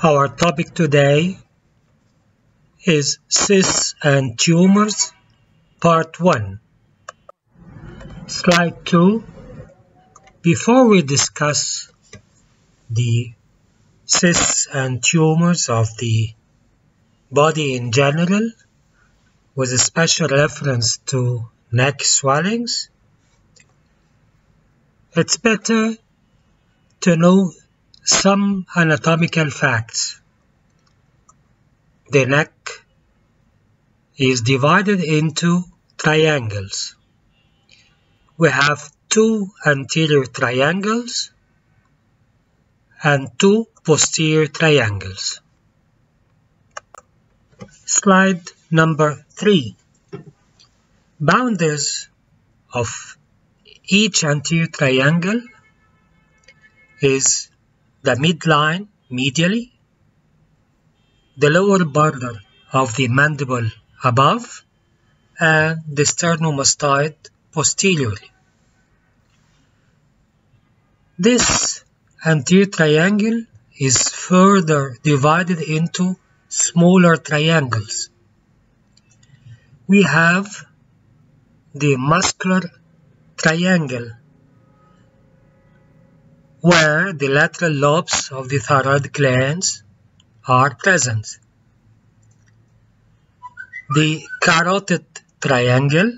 Our topic today is cysts and tumors, part 1. Slide 2. Before we discuss the cysts and tumors of the body in general, with a special reference to neck swellings, it's better to know some anatomical facts. The neck is divided into triangles. We have 2 anterior triangles and 2 posterior triangles. Slide number 3. Boundaries of each anterior triangle is the midline medially, the lower border of the mandible above, and the sternomastoid posteriorly. This anterior triangle is further divided into smaller triangles. We have the muscular triangle, where the lateral lobes of the thyroid glands are present. The carotid triangle,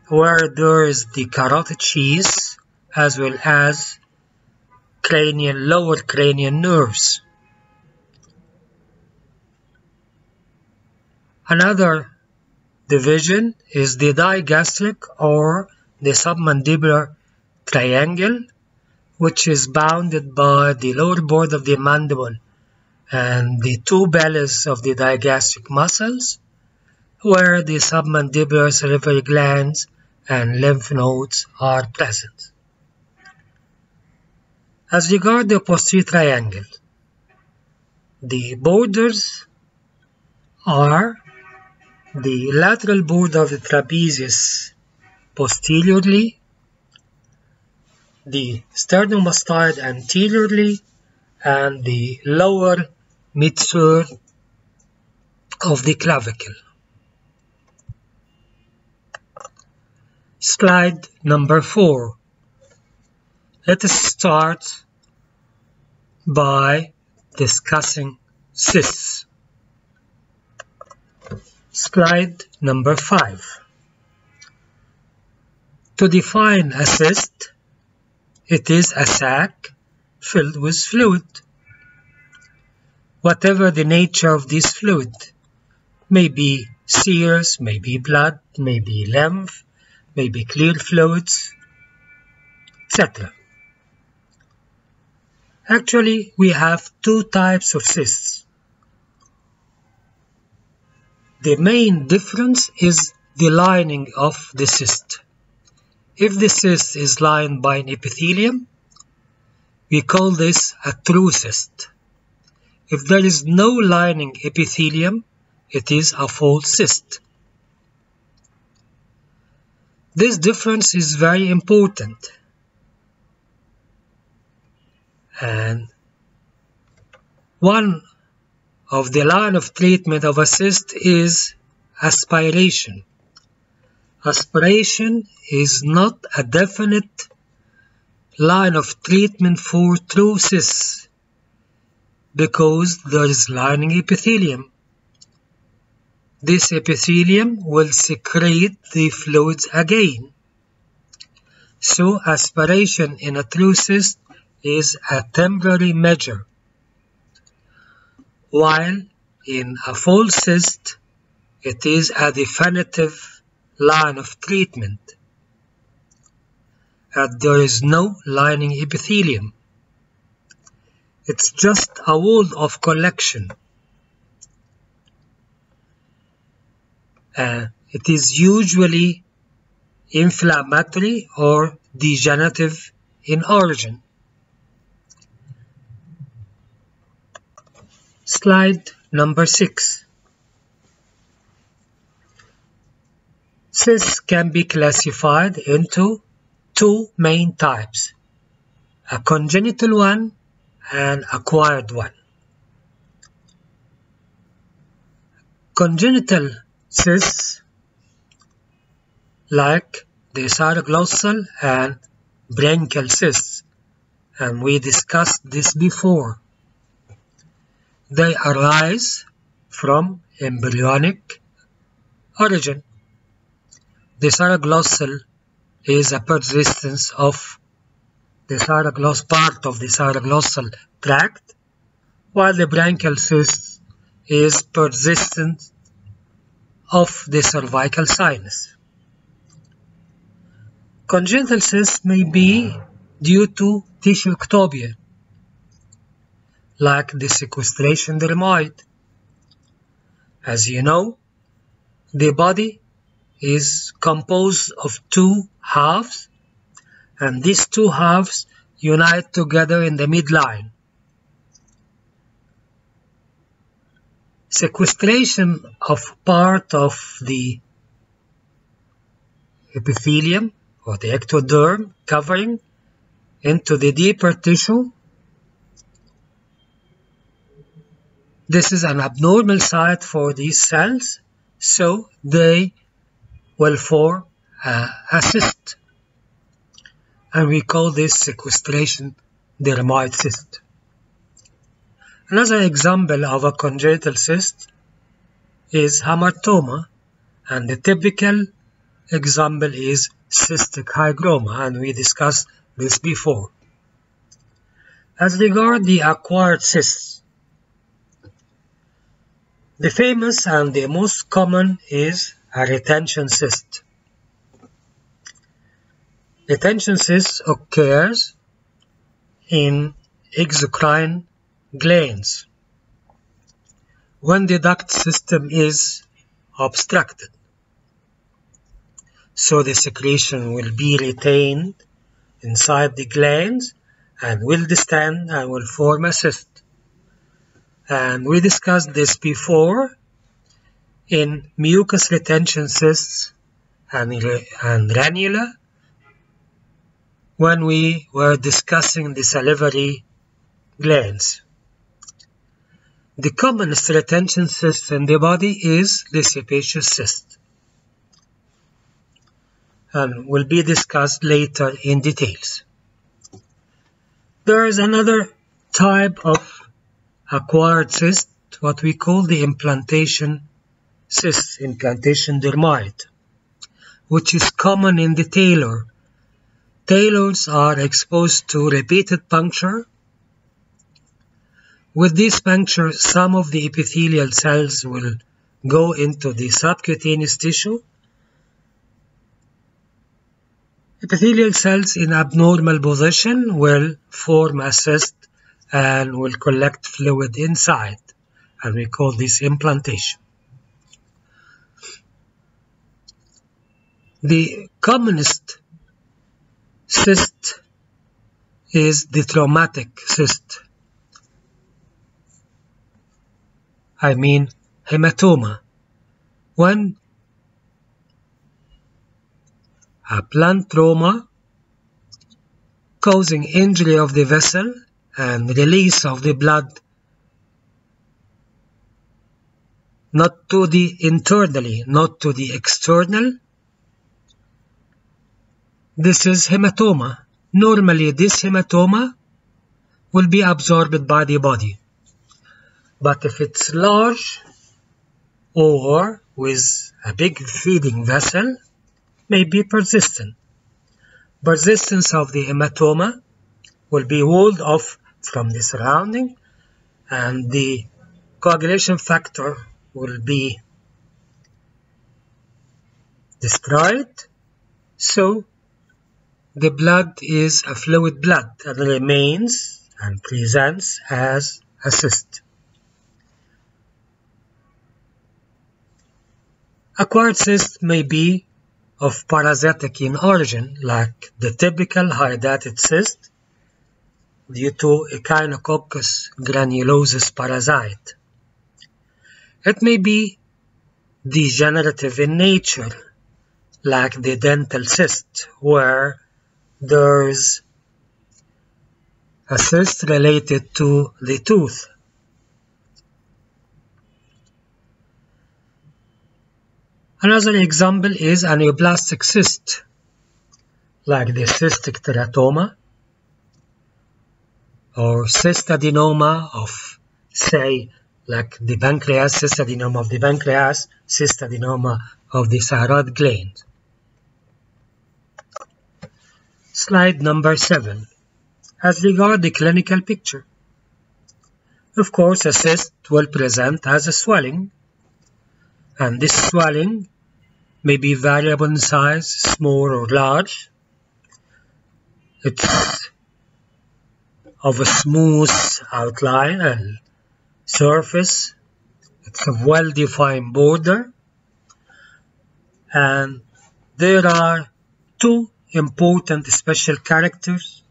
where there is the carotid sheath as well as lower cranial nerves. Another division is the digastric or the submandibular triangle, which is bounded by the lower border of the mandible and the 2 bellies of the digastric muscles, where the submandibular salivary glands and lymph nodes are present. As regards the posterior triangle, the borders are the lateral border of the trapezius posteriorly, the sternomastoid anteriorly, and the lower mid-third of the clavicle. Slide number 4. Let us start by discussing cysts. Slide number 5. To define a cyst, it is a sac filled with fluid. Whatever the nature of this fluid, may be serous, may be blood, may be lymph, may be clear fluids, etc. Actually, we have 2 types of cysts. The main difference is the lining of the cyst. If the cyst is lined by an epithelium, we call this a true cyst. If there is no lining epithelium, it is a false cyst. This difference is very important, and one of the line of treatment of a cyst is aspiration. Aspiration is not a definite line of treatment for true cysts because there is lining epithelium. This epithelium will secrete the fluids again. So aspiration in a true cyst is a temporary measure, while in a false cyst it is a definitive line of treatment, and there is no lining epithelium. It's just a wall of collection. It is usually inflammatory or degenerative in origin. Slide number 6. Cysts can be classified into 2 main types, a congenital one an acquired one. Congenital cysts like the esophageal and branchial cysts, and we discussed this before. They arise from embryonic origin. The esophageal is a persistence of the esophageal part of the esophageal tract, while the branchial cyst is persistence of the cervical sinus. Congenital cysts may be due to tissue ectopia, like the sequestration dermoid. As you know, the body is composed of two halves, and these two halves unite together in the midline. Sequestration of part of the epithelium or the ectoderm covering into the deeper tissue. This is an abnormal site for these cells, so they will form a cyst, and we call this sequestration dermoid cyst. Another example of a congenital cyst is hamartoma, and the typical example is cystic hygroma, and we discussed this before. As regards the acquired cysts, the famous and the most common is a retention cyst. Retention cyst occurs in exocrine glands when the duct system is obstructed. So the secretion will be retained inside the glands and will distend and will form a cyst. And we discussed this before in mucus retention cysts and ranula when we were discussing the salivary glands. The commonest retention cyst in the body is the sebaceous cyst, and will be discussed later in details. There is another type of acquired cyst, what we call the implantation cyst, implantation dermoid, which is common in the tailor. Tailors are exposed to repeated puncture. With this puncture, some of the epithelial cells will go into the subcutaneous tissue. Epithelial cells in abnormal position will form a cyst and will collect fluid inside, and we call this implantation. The commonest cyst is the traumatic cyst. I mean hematoma. When a blunt trauma causing injury of the vessel and release of the blood not to the internally, not to the external, this is hematoma. Normally this hematoma will be absorbed by the body. But if it's large or with a big feeding vessel, may be persistent. Persistence of the hematoma will be walled off from the surrounding, and the coagulation factor will be destroyed. So the blood is a fluid blood and remains and presents as a cyst. Acquired cysts may be of parasitic in origin, like the typical hydatid cyst due to Echinococcus granulosus parasite. It may be degenerative in nature, like the dental cyst, where there's a cyst related to the tooth. Another example is a neoplastic cyst, like the cystic teratoma or cystadenoma of, say, like the pancreas, cystadenoma of the pancreas, cystadenoma of the thyroid gland. Slide number 7. As regards the clinical picture, of course, a cyst will present as a swelling, and this swelling may be variable in size, small or large. It's of a smooth outline and surface. It's a well-defined border, and there are two important special characters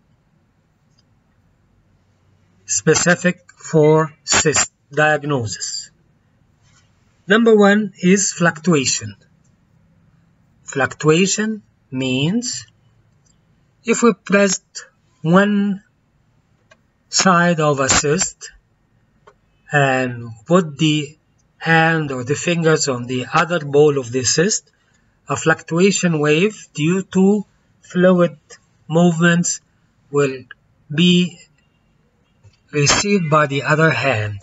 specific for cyst diagnosis. Number one is fluctuation. Fluctuation means if we pressed one side of a cyst and put the hand or the fingers on the other ball of the cyst, a fluctuation wave due to fluid movements will be received by the other hand.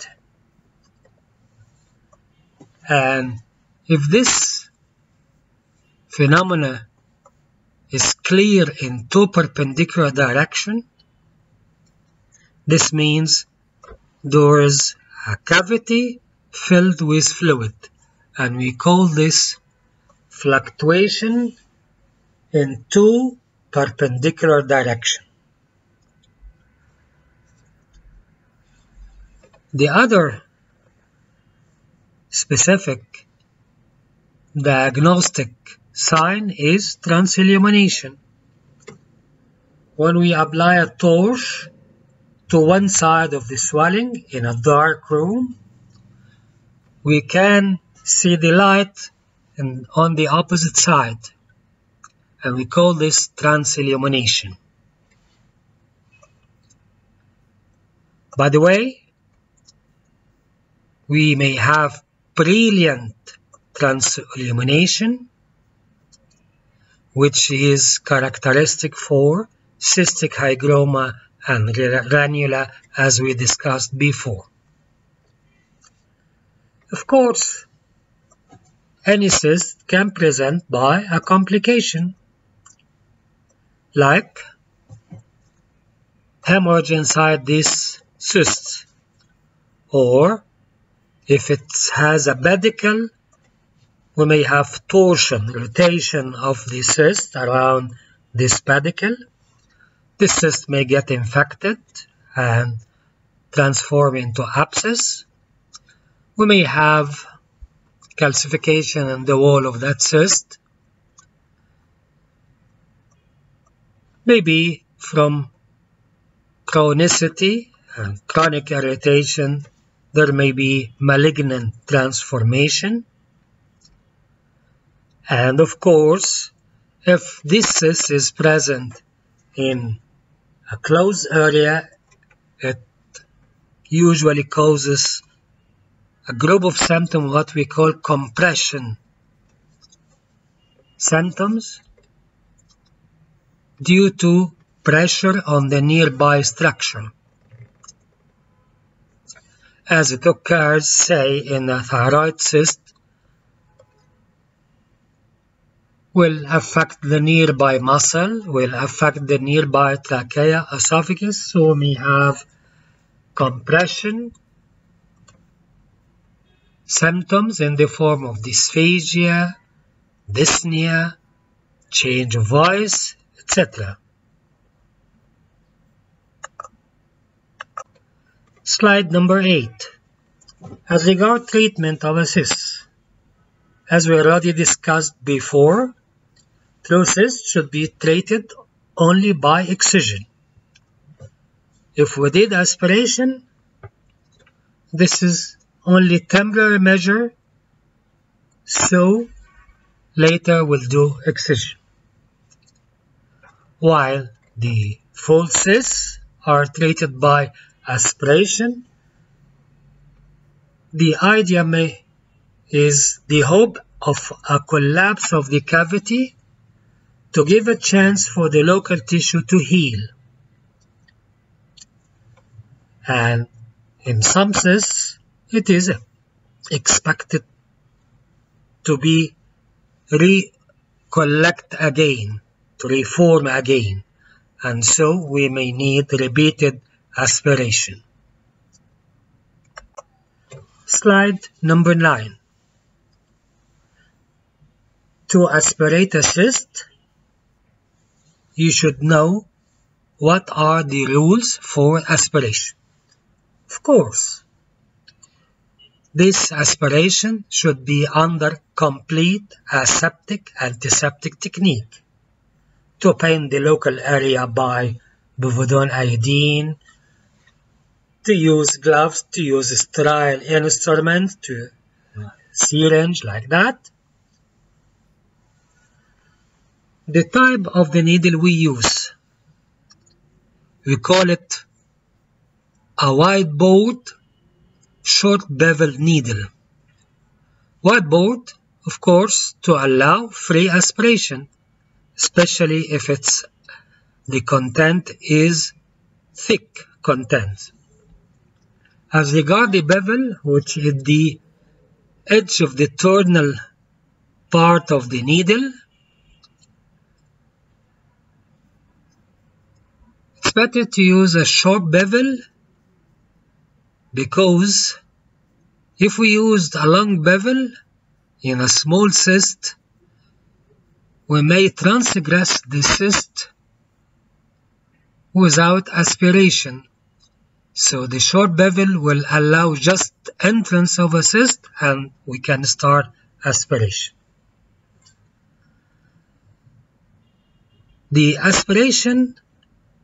And if this phenomena is clear in two perpendicular directions, this means there is a cavity filled with fluid, and we call this fluctuation in two perpendicular directions. The other specific diagnostic sign is transillumination. When we apply a torch to one side of the swelling in a dark room, we can see the light on the opposite side, and we call this transillumination. By the way, we may have brilliant transillumination, which is characteristic for cystic hygroma and ranula, as we discussed before. Of course, any cyst can present by a complication, like hemorrhage inside this cyst, or if it has a pedicle, we may have torsion, rotation of the cyst around this pedicle. This cyst may get infected and transform into abscess. We may have calcification in the wall of that cyst, maybe from chronicity and chronic irritation. There may be malignant transformation. And of course, if this cyst is present in a closed area, it usually causes a group of symptoms, what we call compression symptoms, due to pressure on the nearby structure. As it occurs, say, in a thyroid cyst, will affect the nearby muscle, will affect the nearby trachea, esophagus, so we have compression symptoms in the form of dysphagia, dyspnea, change of voice, etc. Slide number 8. As regards treatment of a cyst, as we already discussed before, true cysts should be treated only by excision. If we did aspiration, this is only temporary measure, so later we'll do excision. While the full cysts are treated by aspiration, the idea is the hope of a collapse of the cavity to give a chance for the local tissue to heal. And in some cysts, it is expected to be recollect again, to reform again, and so we may need repeated aspiration. Slide number 9. To aspirate a cyst, you should know what are the rules for aspiration. Of course, this aspiration should be under complete aseptic antiseptic technique to paint the local area by povidone iodine, to use gloves, to use a sterile instrument, to syringe like that. The type of the needle we use, we call it a wide board short bevel needle. Wide board, of course, to allow free aspiration, especially if the content is thick content. As regard the bevel, which is the edge of the terminal part of the needle, it's better to use a short bevel, because if we used a long bevel in a small cyst, we may transgress the cyst without aspiration. So the short bevel will allow just entrance of a cyst and we can start aspiration. The aspiration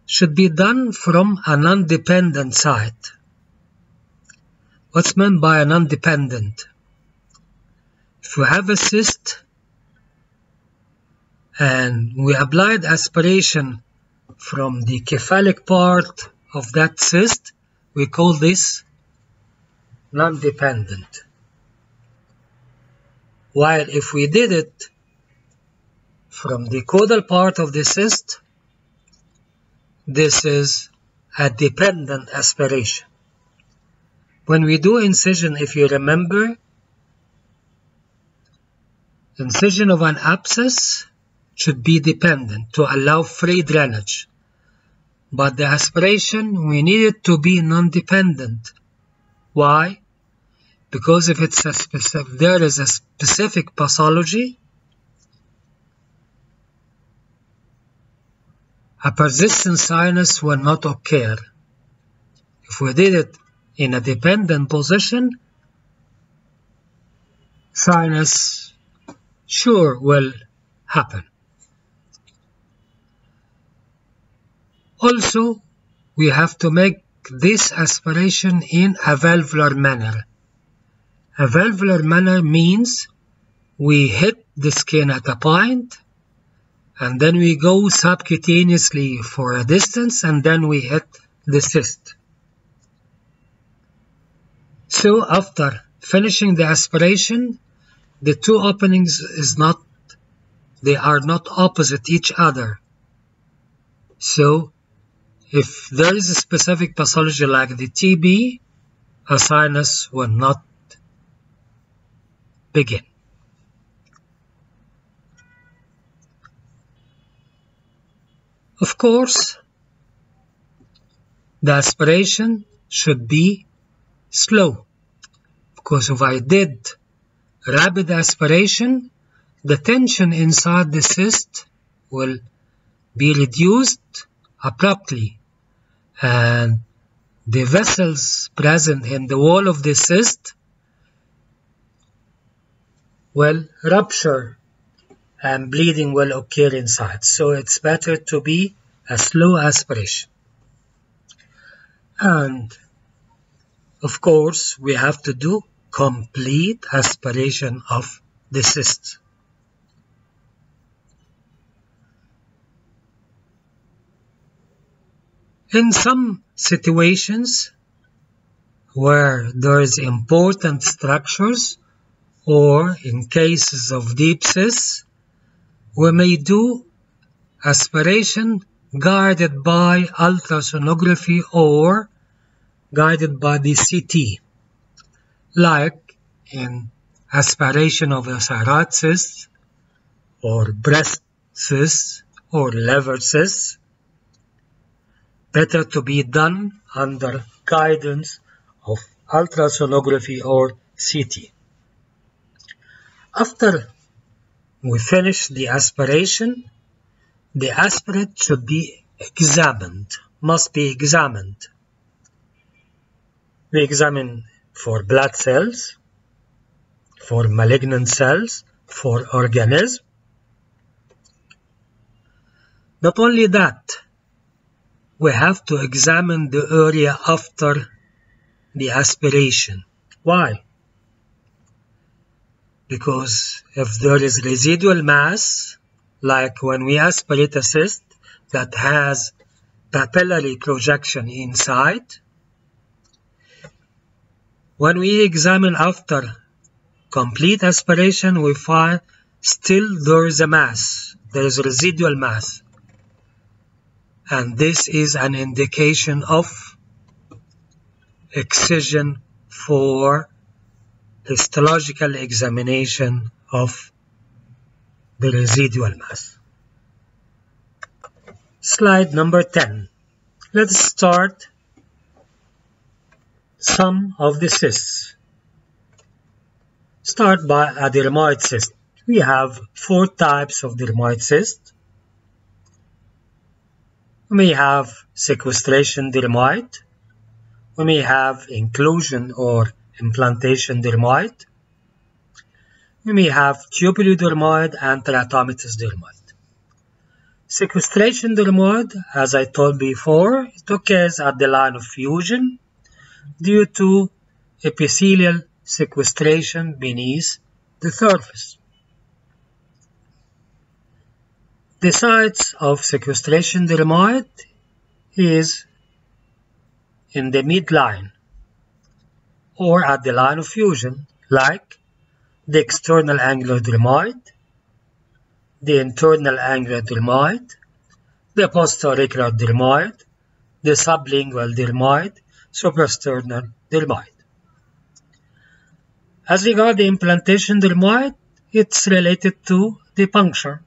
should be done from a non-dependent site. What's meant by a non-dependent? If we have a cyst and we applied aspiration from the cephalic part of that cyst, we call this non-dependent. While if we did it from the caudal part of the cyst, this is a dependent aspiration. When we do incision, if you remember, incision of an abscess should be dependent to allow free drainage. But the aspiration, we need it to be non-dependent. Why? Because if there is a specific pathology, a persistent sinus will not occur. If we did it in a dependent position, sinus sure will happen. Also, we have to make this aspiration in a valvular manner. A valvular manner means we hit the skin at a point, and then we go subcutaneously for a distance, and then we hit the cyst. So after finishing the aspiration, the two openings they are not opposite each other. So if there is a specific pathology like the TB, a sinus will not begin. Of course, the aspiration should be slow, because if I did rapid aspiration, the tension inside the cyst will be reduced abruptly, and the vessels present in the wall of the cyst will rupture and bleeding will occur inside. So it's better to be a slow aspiration. And of course, we have to do complete aspiration of the cyst. In some situations where there is important structures, or in cases of deep cysts, we may do aspiration guided by ultrasonography or guided by the CT, like in aspiration of a thyroid cyst, or breast cysts, or liver cysts. Better to be done under guidance of ultrasonography or CT. After we finish the aspiration, the aspirate should be examined, must be examined. We examine for blood cells, for malignant cells, for organisms. Not only that, we have to examine the area after the aspiration. Why? Because if there is residual mass, like when we aspirate a cyst that has papillary projection inside, when we examine after complete aspiration, we find still there is a mass, there is residual mass. And this is an indication of excision for histological examination of the residual mass. Slide number 10. Let's start some of the cysts. Start by a dermoid cyst. We have 4 types of dermoid cyst. We may have sequestration dermoid. We may have inclusion or implantation dermoid. We may have tubulodermoid and teratomatous dermoid. Sequestration dermoid, as I told before, it occurs at the line of fusion due to epithelial sequestration beneath the surface. The sites of sequestration dermoid is in the midline or at the line of fusion, like the external angular dermoid, the internal angular dermoid, the postauricular dermoid, the sublingual dermoid, suprasternal dermoid. As regards the implantation dermoid, it's related to the puncture.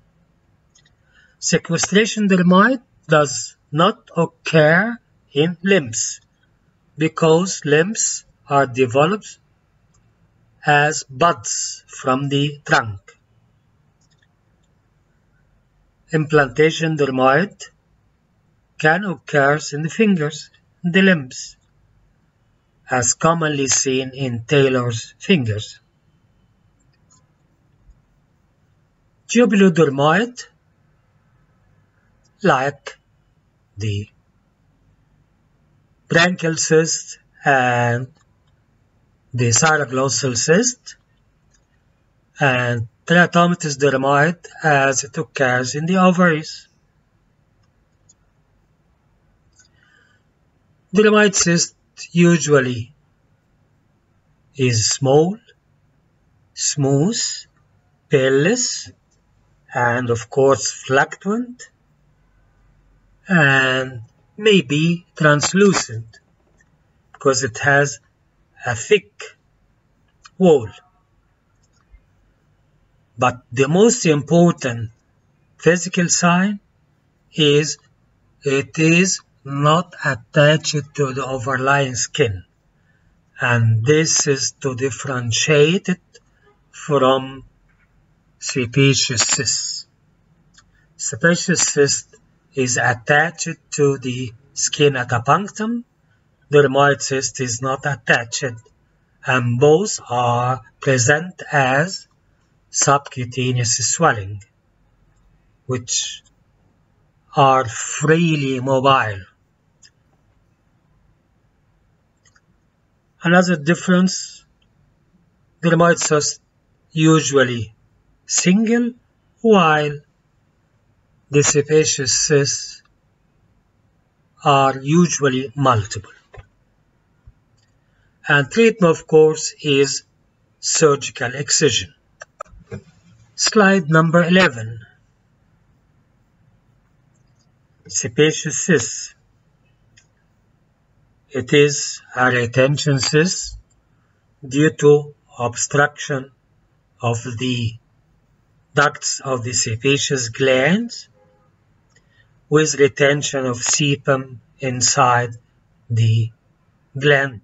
Sequestration dermoid does not occur in limbs because limbs are developed as buds from the trunk. Implantation dermoid can occur in the fingers, in the limbs, as commonly seen in Taylor's fingers. Tubulodermoid, like the branchial cyst and the thyroglossal cyst, and teratomatous dermoid as it occurs in the ovaries. Dermoid cyst usually is small, smooth, painless, and of course fluctuant, and may be translucent because it has a thick wall. But the most important physical sign is it is not attached to the overlying skin, and this is to differentiate it from sebaceous cyst. Sebaceous cyst is attached to the skin at a punctum. Dermoid cyst is not attached, and both are present as subcutaneous swelling, which are freely mobile. Another difference, dermoid cyst usually single, while the sebaceous cysts are usually multiple. And treatment, of course, is surgical excision. Slide number 11. Sebaceous cyst. It is a retention cyst due to obstruction of the ducts of the sebaceous glands with retention of sebum inside the gland.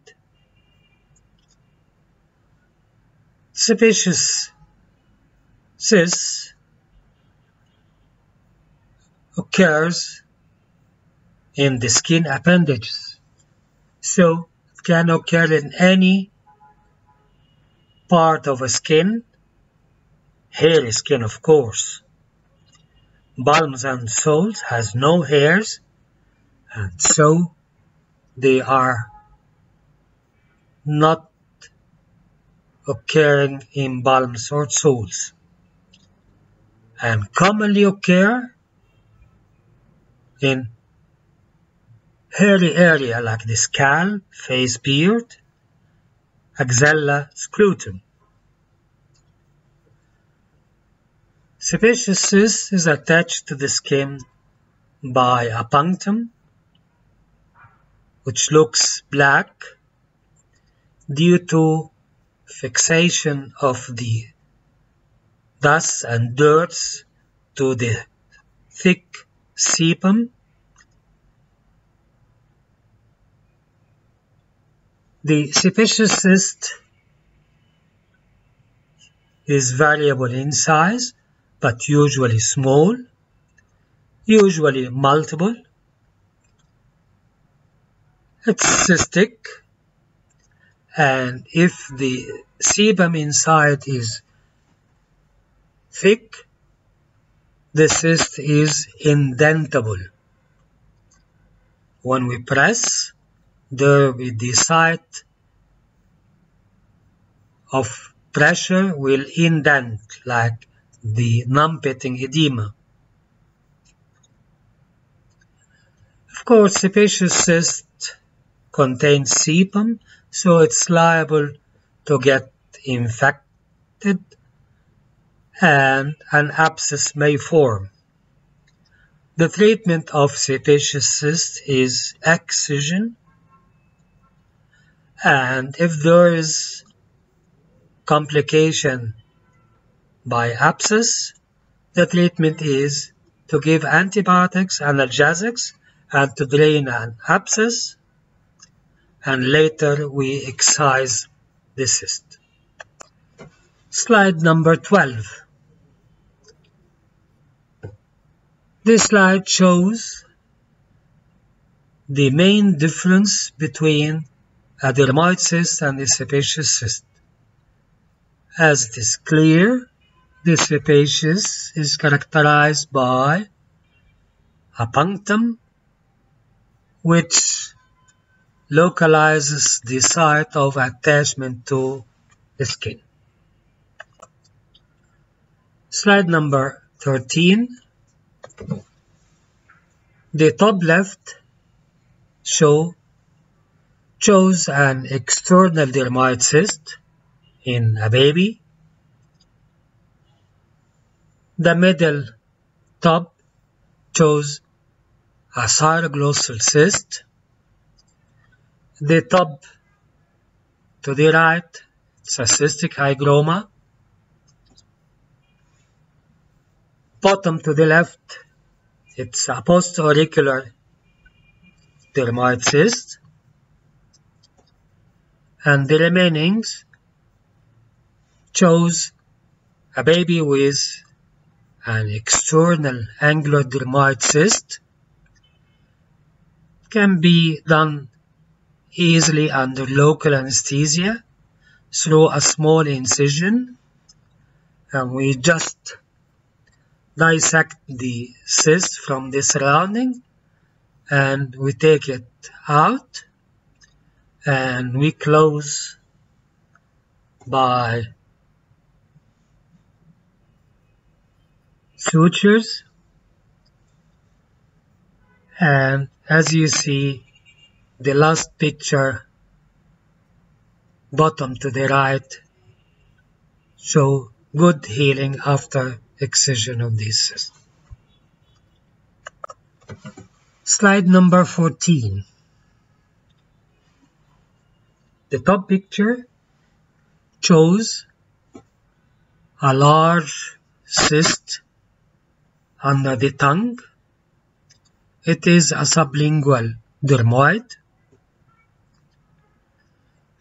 Sebaceous cyst occurs in the skin appendages, so it can occur in any part of a skin, hairy skin of course. Palms and soles has no hairs, and so they are not occurring in palms or soles, and commonly occur in hairy area like the scalp, face, beard, axilla, scrotum. Sebaceous cyst is attached to the skin by a punctum which looks black due to fixation of the dust and dirt to the thick sebum. The sebaceous cyst is variable in size, but usually small, usually multiple. It's cystic, and if the sebum inside is thick, the cyst is indentable. When we press, there will be the site of pressure will indent like the non-pitting edema. Of course, sebaceous cyst contains sebum, so it's liable to get infected and an abscess may form. The treatment of sebaceous cyst is excision, and if there is complication by abscess, the treatment is to give antibiotics, analgesics, and to drain an abscess, and later we excise the cyst. Slide number 12. This slide shows the main difference between a dermoid cyst and a sebaceous cyst. As it is clear, the sebaceous is characterized by a punctum which localizes the site of attachment to the skin. Slide number 13. The top left shows an external dermoid cyst in a baby. The middle top shows a cyroglossal cyst. The top to the right, it's a cystic hygroma. Bottom to the left, it's a post-auricular dermoid cyst. And the remaining shows a baby with an external angular dermoid cyst. Can be done easily under local anesthesia through a small incision, and we just dissect the cyst from the surrounding and we take it out and we close by sutures, and As you see, the last picture, bottom to the right, show good healing after excision of these cysts. Slide number 14. The top picture shows a large cyst under the tongue. It is a sublingual dermoid.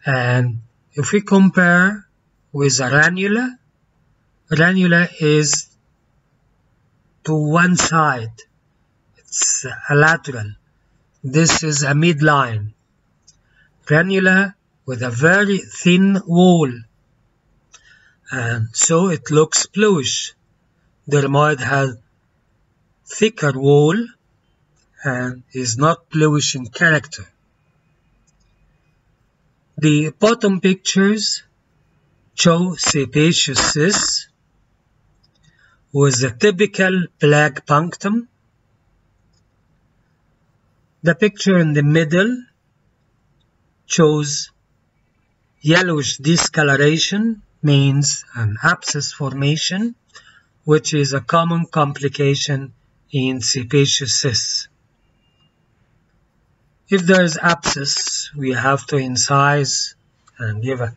And if we compare with a ranula, ranula is to one side. It's a lateral. This is a midline. Ranula with a very thin wall. And so it looks bluish. Dermoid has thicker wall and is not bluish in character. The bottom pictures show sebaceous cysts with a typical black punctum. The picture in the middle shows yellowish discoloration, means an abscess formation, which is a common complication in sebaceous cysts. If there is abscess, we have to incise and give a